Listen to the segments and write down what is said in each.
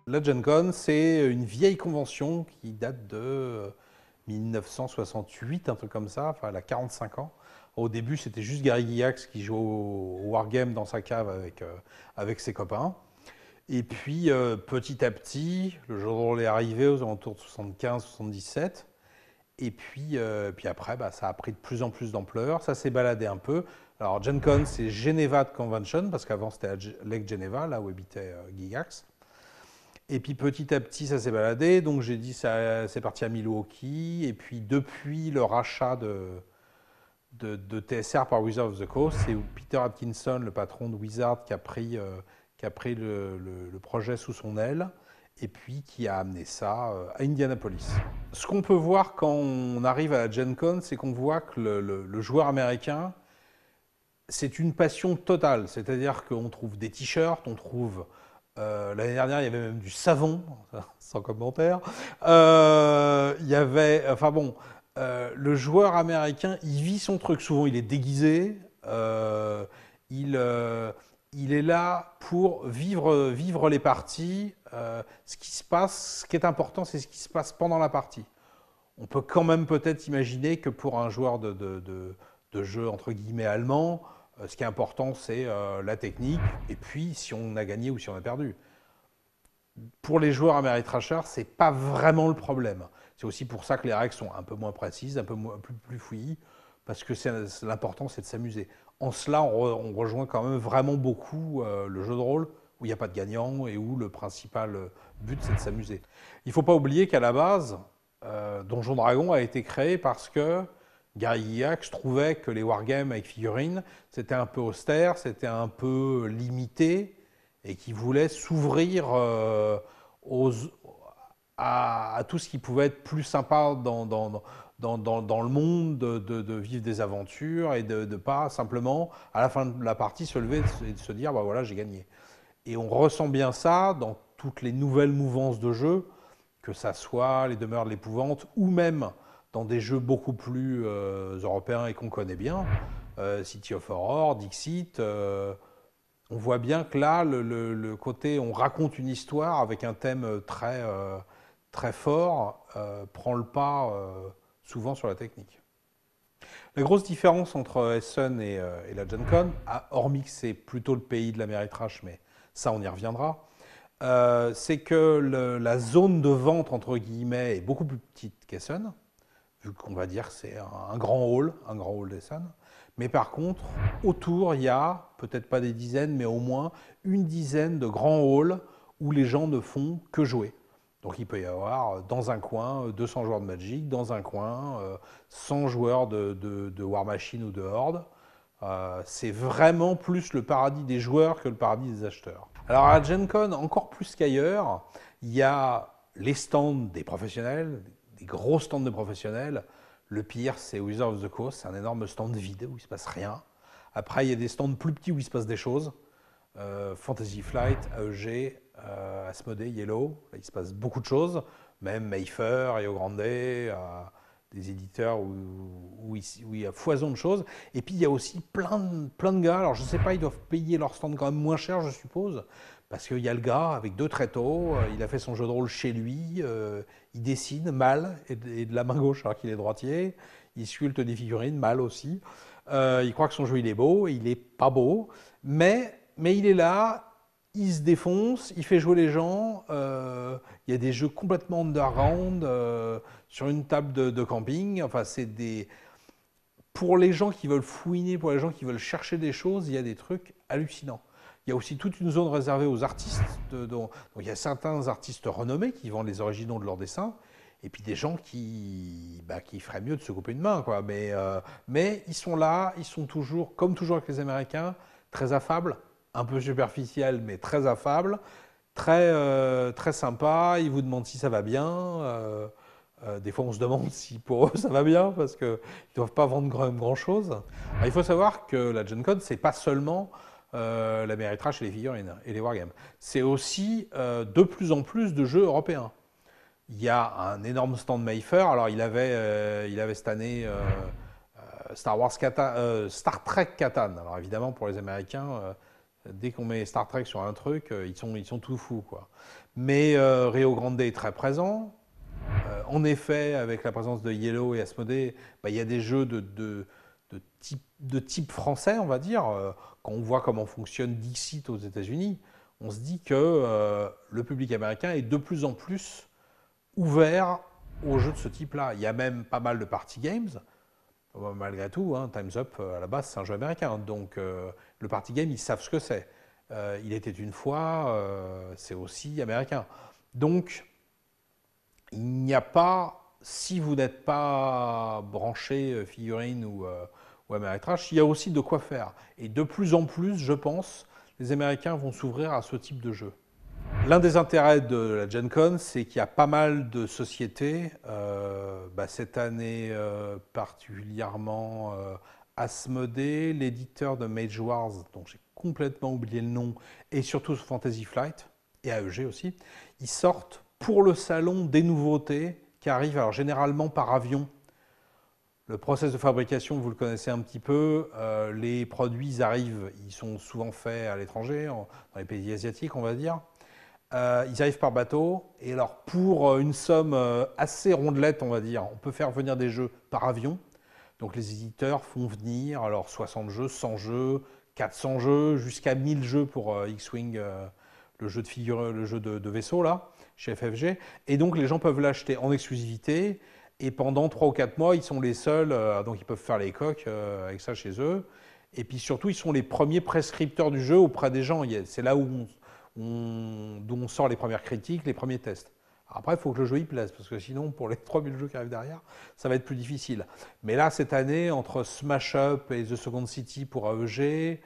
La Gen Con, c'est une vieille convention qui date de 1968, un truc comme ça, enfin elle a 45 ans. Au début, c'était juste Gary Gygax qui jouait au Wargame dans sa cave avec ses copains. Et puis, petit à petit, le jeu de rôle est arrivé aux alentours de 75-77. Et puis après, bah, ça a pris de plus en plus d'ampleur, ça s'est baladé un peu. Alors, Gen Con, c'est Geneva Convention, parce qu'avant c'était à Lake Geneva, là où habitait Gygax. Et puis petit à petit, ça s'est baladé. Donc j'ai dit, ça, c'est parti à Milwaukee. Et puis depuis le rachat de TSR par Wizards of the Coast, c'est Peter Atkinson, le patron de Wizard, qui a pris le projet sous son aile et puis qui a amené ça à Indianapolis. Ce qu'on peut voir quand on arrive à la Gen Con, c'est qu'on voit que le joueur américain, c'est une passion totale. C'est-à-dire qu'on trouve des t-shirts, on trouve l'année dernière, il y avait même du savon, sans commentaire. Il y avait, enfin bon, le joueur américain, il vit son truc. Souvent, il est déguisé. Il, euh, il est là pour vivre les parties. Ce qui se passe, ce qui est important, c'est ce qui se passe pendant la partie. On peut quand même peut-être imaginer que pour un joueur de jeu entre guillemets allemand, ce qui est important, c'est la technique, et puis si on a gagné ou si on a perdu. Pour les joueurs Ameritrashers, c'est pas vraiment le problème. C'est aussi pour ça que les règles sont un peu moins précises, un peu plus fouillis, parce que l'important, c'est de s'amuser. En cela, on rejoint quand même vraiment beaucoup le jeu de rôle, où il n'y a pas de gagnant et où le principal but, c'est de s'amuser. Il ne faut pas oublier qu'à la base, Donjon Dragon a été créé parce que Gary Gygax trouvait que les wargames avec figurines, c'était un peu austère, c'était un peu limité, et qui voulait s'ouvrir aux, à tout ce qui pouvait être plus sympa dans le monde, de vivre des aventures et de ne pas simplement, à la fin de la partie, se lever et de se dire, bah voilà, j'ai gagné. Et on ressent bien ça dans toutes les nouvelles mouvances de jeu, que ça soit les demeures de l'épouvante ou même dans des jeux beaucoup plus européens et qu'on connaît bien, City of Horror, Dixit. On voit bien que là, le côté on raconte une histoire avec un thème très fort prend le pas souvent sur la technique. La grosse différence entre Essen et la Gen Con, hormis que c'est plutôt le pays de l'Améritrash, mais ça on y reviendra, c'est que la zone de vente entre guillemets est beaucoup plus petite qu'Essen, vu qu'on va dire que c'est un grand hall d'Essen. Mais par contre, autour, il y a, peut-être pas des dizaines, mais au moins une dizaine de grands halls où les gens ne font que jouer. Donc il peut y avoir dans un coin 200 joueurs de Magic, dans un coin 100 joueurs de War Machine ou de Horde. C'est vraiment plus le paradis des joueurs que le paradis des acheteurs. Alors à Gen Con, encore plus qu'ailleurs, il y a les stands des professionnels, des gros stands de professionnels. Le pire, c'est Wizards of the Coast, c'est un énorme stand vide où il ne se passe rien. Après, il y a des stands plus petits où il se passe des choses. Fantasy Flight, AEG, Asmodee, Yellow, là, il se passe beaucoup de choses. Même Mayfair, Rio Grande, des éditeurs où il y a foison de choses. Et puis il y a aussi plein de gars, alors je ne sais pas, ils doivent payer leur stand quand même moins cher, je suppose, parce qu'il y a le gars avec deux tréteaux, il a fait son jeu de rôle chez lui, il dessine mal, et de la main gauche alors qu'il est droitier, il sculpte des figurines mal aussi. Il croit que son jeu il est beau, il est pas beau, mais il est là, il se défonce, il fait jouer les gens. Il y a des jeux complètement underground sur une table de camping. Enfin, c'est des. Pour les gens qui veulent fouiner, pour les gens qui veulent chercher des choses, il y a des trucs hallucinants. Il y a aussi toute une zone réservée aux artistes. Donc il y a certains artistes renommés qui vendent les originaux de leurs dessins. Et puis des gens qui feraient mieux de se couper une main, quoi. Mais ils sont là, ils sont toujours, comme toujours avec les Américains, très affables, un peu superficiels, mais très affables, très sympas. Ils vous demandent si ça va bien. Des fois, on se demande si pour eux ça va bien parce qu'ils ne doivent pas vendre grand-chose. Il faut savoir que la Gen Con, c'est pas seulement l'Améritrash et les figurines et les wargames. C'est aussi de plus en plus de jeux européens. Il y a un énorme stand Mayfair. Alors, il avait cette année Star Trek Catan. Alors, évidemment, pour les Américains, Dès qu'on met Star Trek sur un truc, ils sont tout fous, quoi. Mais Rio Grande est très présent. En effet, avec la présence de Yellow et Asmodee, bah, il y a des jeux de type français, on va dire. Quand on voit comment fonctionne Dixit aux États-Unis, on se dit que le public américain est de plus en plus ouvert aux jeux de ce type-là. Il y a même pas mal de party games. Malgré tout, hein, Time's Up, à la base, c'est un jeu américain. Donc, le party game, ils savent ce que c'est. Il était une fois, c'est aussi américain. Donc, il n'y a pas, si vous n'êtes pas branché figurine ou Ameritrash, il y a aussi de quoi faire. Et de plus en plus, je pense, les Américains vont s'ouvrir à ce type de jeu. L'un des intérêts de la Gen Con, c'est qu'il y a pas mal de sociétés, cette année particulièrement Asmodee, l'éditeur de Mage Wars, dont j'ai complètement oublié le nom, et surtout Fantasy Flight, et AEG aussi, ils sortent pour le salon des nouveautés qui arrivent alors généralement par avion. Le process de fabrication, vous le connaissez un petit peu. Les produits, ils arrivent, ils sont souvent faits à l'étranger, dans les pays asiatiques, on va dire. Ils arrivent par bateau. Et alors, pour une somme assez rondelette, on va dire, on peut faire venir des jeux par avion. Donc, les éditeurs font venir alors 60 jeux, 100 jeux, 400 jeux, jusqu'à 1000 jeux pour X-Wing, le jeu de figure, le jeu de vaisseau, là, chez FFG. Et donc, les gens peuvent l'acheter en exclusivité. Et pendant 3 ou 4 mois, ils sont les seuls, donc ils peuvent faire les coques avec ça chez eux. Et puis surtout, ils sont les premiers prescripteurs du jeu auprès des gens. C'est là où d'où on sort les premières critiques, les premiers tests. Après, il faut que le jeu y plaise, parce que sinon, pour les 3000 jeux qui arrivent derrière, ça va être plus difficile. Mais là, cette année, entre Smash Up et The Second City pour AEG,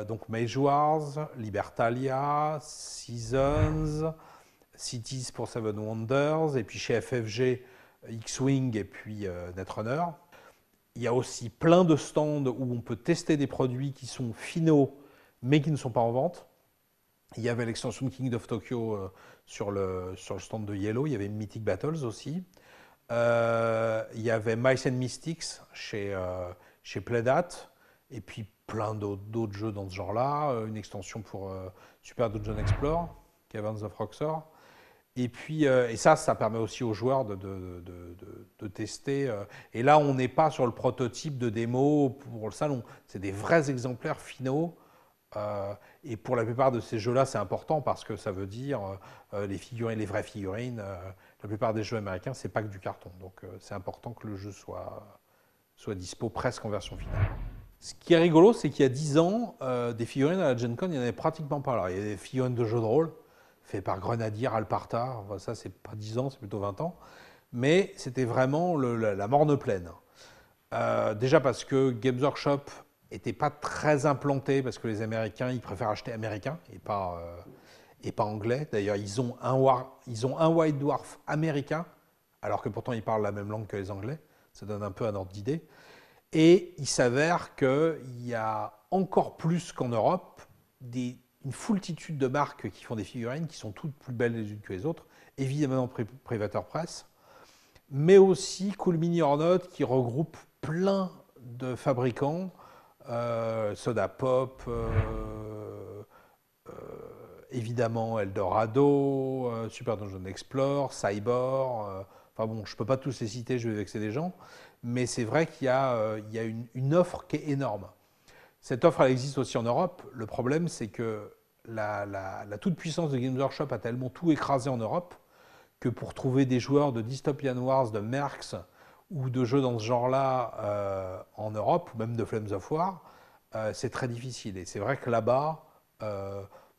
donc Mage Wars, Libertalia, Seasons, Cities pour Seven Wonders, et puis chez FFG, X-Wing et puis Netrunner. Il y a aussi plein de stands où on peut tester des produits qui sont finaux, mais qui ne sont pas en vente. Il y avait l'extension de King of Tokyo sur le stand de Yellow. Il y avait Mythic Battles aussi. Il y avait Mice and Mystics chez Playdat. Et puis plein d'autres jeux dans ce genre-là. Une extension pour Super Dungeon Explore, Caverns of Roxor. Et puis, et ça permet aussi aux joueurs de tester. Et là, on n'est pas sur le prototype de démo pour le salon. C'est des vrais exemplaires finaux. Et pour la plupart de ces jeux-là, c'est important parce que ça veut dire les figurines, les vraies figurines. La plupart des jeux américains, c'est pas que du carton. Donc, c'est important que le jeu soit dispo presque en version finale. Ce qui est rigolo, c'est qu'il y a 10 ans, des figurines à la Gen Con, il n'y en avait pratiquement pas. Alors, il y a des figurines de jeux de rôle fait par Grenadier, Alparta. Enfin, ça, c'est pas 10 ans, c'est plutôt 20 ans. Mais c'était vraiment la morne pleine. Déjà parce que Games Workshop n'était pas très implanté, parce que les Américains, ils préfèrent acheter américain et pas anglais. D'ailleurs, ils ont un White Dwarf américain, alors que pourtant ils parlent la même langue que les Anglais. Ça donne un peu un ordre d'idée. Et il s'avère qu'il y a encore plus qu'en Europe une foultitude de marques qui font des figurines qui sont toutes plus belles les unes que les autres. Évidemment, Predator Press, mais aussi Cool Mini or Not qui regroupe plein de fabricants, Soda Pop, évidemment Eldorado, Super Dungeon Explore, Cyborg. Enfin bon, je ne peux pas tous les citer, je vais vexer des gens, mais c'est vrai qu'il y a une offre qui est énorme. Cette offre, elle existe aussi en Europe. Le problème, c'est que la toute-puissance de Games Workshop a tellement tout écrasé en Europe que pour trouver des joueurs de Dystopian Wars, de Mercs ou de jeux dans ce genre-là en Europe, ou même de Flames of War, c'est très difficile. Et c'est vrai que là-bas,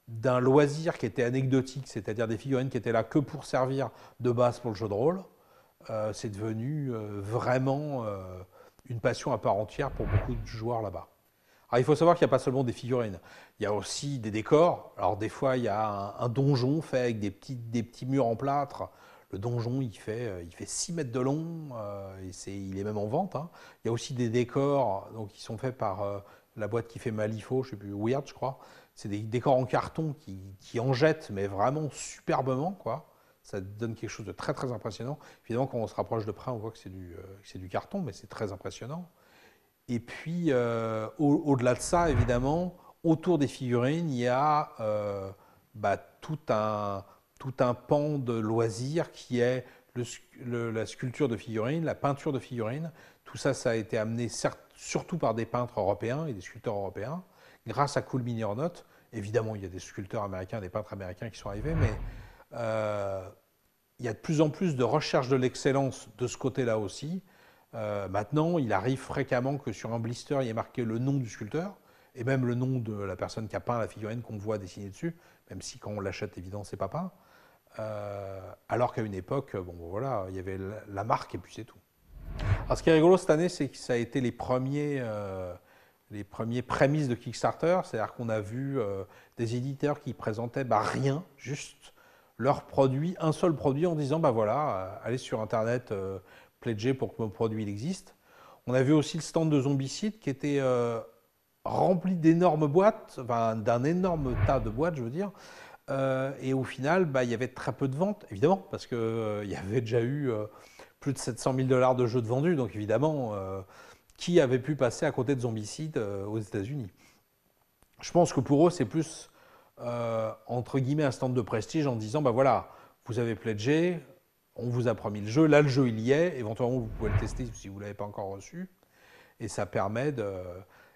d'un loisir qui était anecdotique, c'est-à-dire des figurines qui étaient là que pour servir de base pour le jeu de rôle, c'est devenu vraiment une passion à part entière pour beaucoup de joueurs là-bas. Alors, il faut savoir qu'il n'y a pas seulement des figurines, il y a aussi des décors. Alors des fois, il y a un donjon fait avec des petits murs en plâtre. Le donjon, il fait 6 mètres de long, et il est même en vente. Hein. Il y a aussi des décors donc, qui sont faits par la boîte qui fait Malifaux, je ne sais plus, Weird, je crois. C'est des décors en carton qui en jettent, mais vraiment superbement, quoi. Ça donne quelque chose de très, très impressionnant. Évidemment, quand on se rapproche de près, on voit que c'est du carton, mais c'est très impressionnant. Et puis, au-delà de ça, évidemment, autour des figurines, il y a bah, tout un pan de loisirs qui est la sculpture de figurines, la peinture de figurines. Tout ça, ça a été amené surtout par des peintres européens et des sculpteurs européens, grâce à Cool Mini or Not. Évidemment, il y a des sculpteurs américains, des peintres américains qui sont arrivés, mais il y a de plus en plus de recherche de l'excellence de ce côté-là aussi. Maintenant, il arrive fréquemment que sur un blister, il y ait marqué le nom du sculpteur, et même le nom de la personne qui a peint la figurine qu'on voit dessiner dessus, même si quand on l'achète, évidemment, c'est pas peint. Alors qu'à une époque, bon voilà, il y avait la marque et puis c'est tout. Alors ce qui est rigolo cette année, c'est que ça a été les premiers prémices de Kickstarter, c'est-à-dire qu'on a vu des éditeurs qui présentaient rien, juste leur produit, un seul produit, en disant bah voilà, allez sur internet, pledger pour que mon produit il existe. On a vu aussi le stand de Zombicide qui était rempli d'énormes boîtes, enfin, d'un énorme tas de boîtes, je veux dire. Et au final, bah, il y avait très peu de ventes, évidemment, parce qu'il y avait déjà eu plus de 700 000 $ de jeux de vendus. Donc évidemment, qui avait pu passer à côté de Zombicide aux États-Unis? Je pense que pour eux, c'est plus, entre guillemets, un stand de prestige en disant, bah voilà, vous avez pledgé, on vous a promis le jeu, là le jeu il y est, éventuellement vous pouvez le tester si vous ne l'avez pas encore reçu. Et ça permet de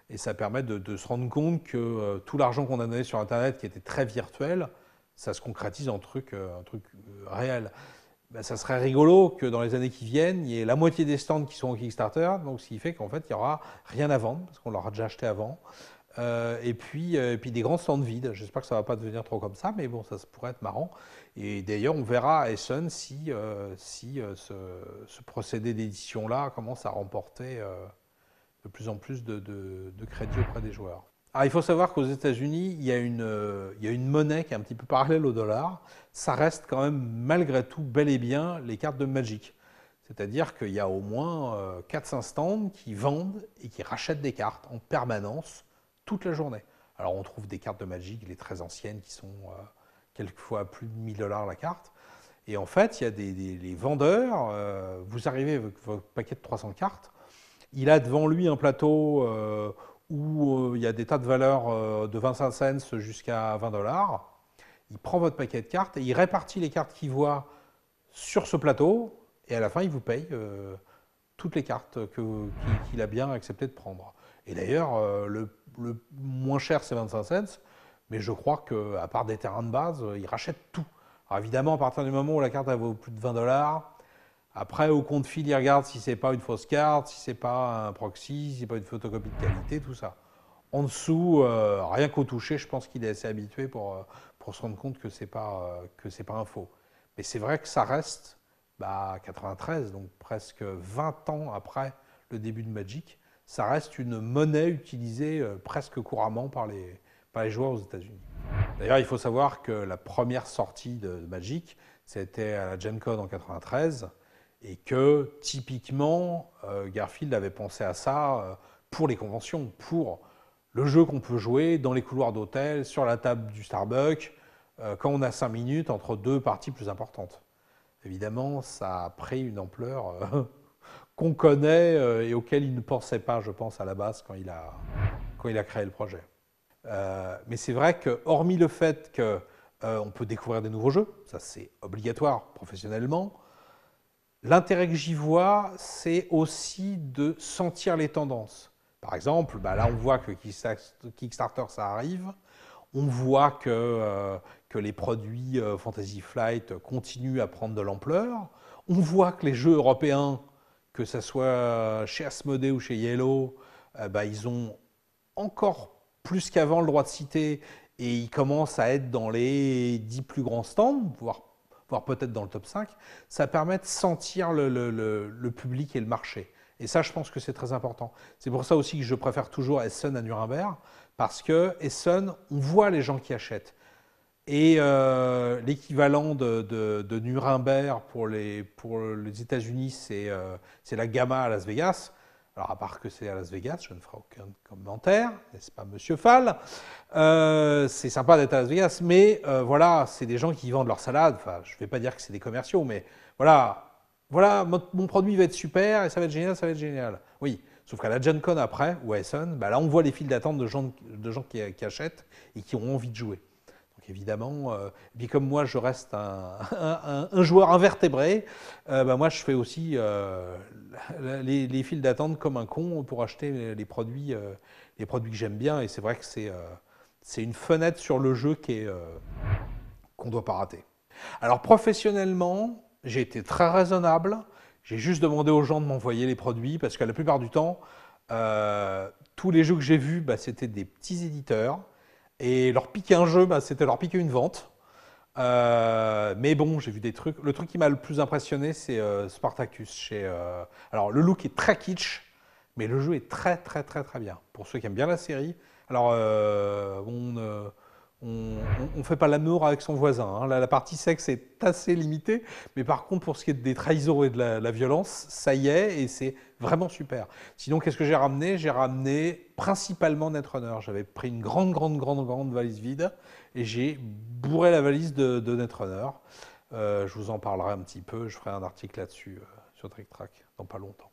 se rendre compte que tout l'argent qu'on a donné sur Internet, qui était très virtuel, ça se concrétise en truc réel. Ben, ça serait rigolo que dans les années qui viennent, il y ait la moitié des stands qui sont au Kickstarter, donc ce qui fait qu'en fait, il n'y aura rien à vendre, parce qu'on l'aura déjà acheté avant. Et puis des grands stands vides. J'espère que ça ne va pas devenir trop comme ça, mais bon, ça pourrait être marrant. Et d'ailleurs, on verra à Essen si ce procédé d'édition-là commence à remporter de plus en plus de crédit auprès des joueurs. Alors, il faut savoir qu'aux États-Unis, il y a une monnaie qui est un petit peu parallèle au dollar. Ça reste quand même, malgré tout, bel et bien les cartes de Magic. C'est-à-dire qu'il y a au moins 4-5 stands qui vendent et qui rachètent des cartes en permanence toute la journée. Alors, on trouve des cartes de Magic, les très anciennes, qui sont quelquefois à plus de 1000 $ la carte. Et en fait, il y a les vendeurs, vous arrivez avec votre paquet de 300 cartes, il a devant lui un plateau où il y a des tas de valeurs de 25 cents jusqu'à 20 $. Il prend votre paquet de cartes et il répartit les cartes qu'il voit sur ce plateau. Et à la fin, il vous paye toutes les cartes qu'il a bien accepté de prendre. Et d'ailleurs, le moins cher, c'est 25 cents. Mais je crois qu'à part des terrains de base, il rachète tout. Alors évidemment, à partir du moment où la carte elle vaut plus de 20 $, après, au compte fil, il regarde si c'est pas une fausse carte, si c'est pas un proxy, si c'est pas une photocopie de qualité, tout ça. En dessous, rien qu'au toucher, je pense qu'il est assez habitué pour se rendre compte que c'est pas un faux. Mais c'est vrai que ça reste 93, donc presque 20 ans après le début de Magic, ça reste une monnaie utilisée presque couramment par les joueurs aux États-Unis. D'ailleurs, il faut savoir que la première sortie de Magic, c'était à la Gen Con en 93. Et que typiquement, Garfield avait pensé à ça pour les conventions, pour le jeu qu'on peut jouer dans les couloirs d'hôtel, sur la table du Starbucks, quand on a 5 minutes entre deux parties plus importantes. Évidemment, ça a pris une ampleur qu'on connaît et auquel il ne pensait pas, je pense, à la base quand il a créé le projet. Mais c'est vrai que, hormis le fait qu'on peut découvrir des nouveaux jeux, ça c'est obligatoire professionnellement, l'intérêt que j'y vois, c'est aussi de sentir les tendances. Par exemple, là on voit que Kickstarter ça arrive, on voit que les produits Fantasy Flight continuent à prendre de l'ampleur, on voit que les jeux européens, que ce soit chez Asmodee ou chez Yellow, ils ont encore plus qu'avant le droit de citer et ils commencent à être dans les 10 plus grands stands, voire peut-être dans le top 5, ça permet de sentir le public et le marché. Et ça, je pense que c'est très important. C'est pour ça aussi que je préfère toujours Essen à Nuremberg, parce que Essen, on voit les gens qui achètent. Et l'équivalent de Nuremberg pour les États-Unis, c'est la Gamma à Las Vegas. Alors, à part que c'est à Las Vegas, je ne ferai aucun commentaire, n'est-ce pas, Monsieur Fall? C'est sympa d'être à Las Vegas, mais voilà, c'est des gens qui vendent leur salade. Enfin, je ne vais pas dire que c'est des commerciaux, mais voilà, mon produit va être super et ça va être génial, ça va être génial. Oui, Sauf qu'à la Gen Con après, ou à Essen, bah là on voit les files d'attente de gens qui achètent et qui ont envie de jouer. Donc évidemment, et puis comme moi je reste un joueur invertébré, bah moi je fais aussi les files d'attente comme un con pour acheter les produits que j'aime bien. Et c'est vrai que c'est une fenêtre sur le jeu qu'on ne doit pas rater. Alors professionnellement, j'ai été très raisonnable. J'ai juste demandé aux gens de m'envoyer les produits parce que la plupart du temps, tous les jeux que j'ai vus, bah, c'était des petits éditeurs. Et leur piquer un jeu, bah, c'était leur piquer une vente. Mais bon, j'ai vu des trucs. Le truc qui m'a le plus impressionné, c'est Spartacus. Alors, le look est très kitsch, mais le jeu est très, très, très, très bien. Pour ceux qui aiment bien la série. Alors, on fait pas l'amour avec son voisin, hein. La partie sexe est assez limitée, mais par contre, pour ce qui est des trahisons et de la violence, ça y est, et c'est vraiment super. Sinon, qu'est-ce que j'ai ramené? J'ai ramené principalement Netrunner. J'avais pris une grande, grande, grande, grande valise vide, et j'ai bourré la valise de Netrunner. Je vous en parlerai un petit peu, je ferai un article là-dessus sur Trick Track dans pas longtemps.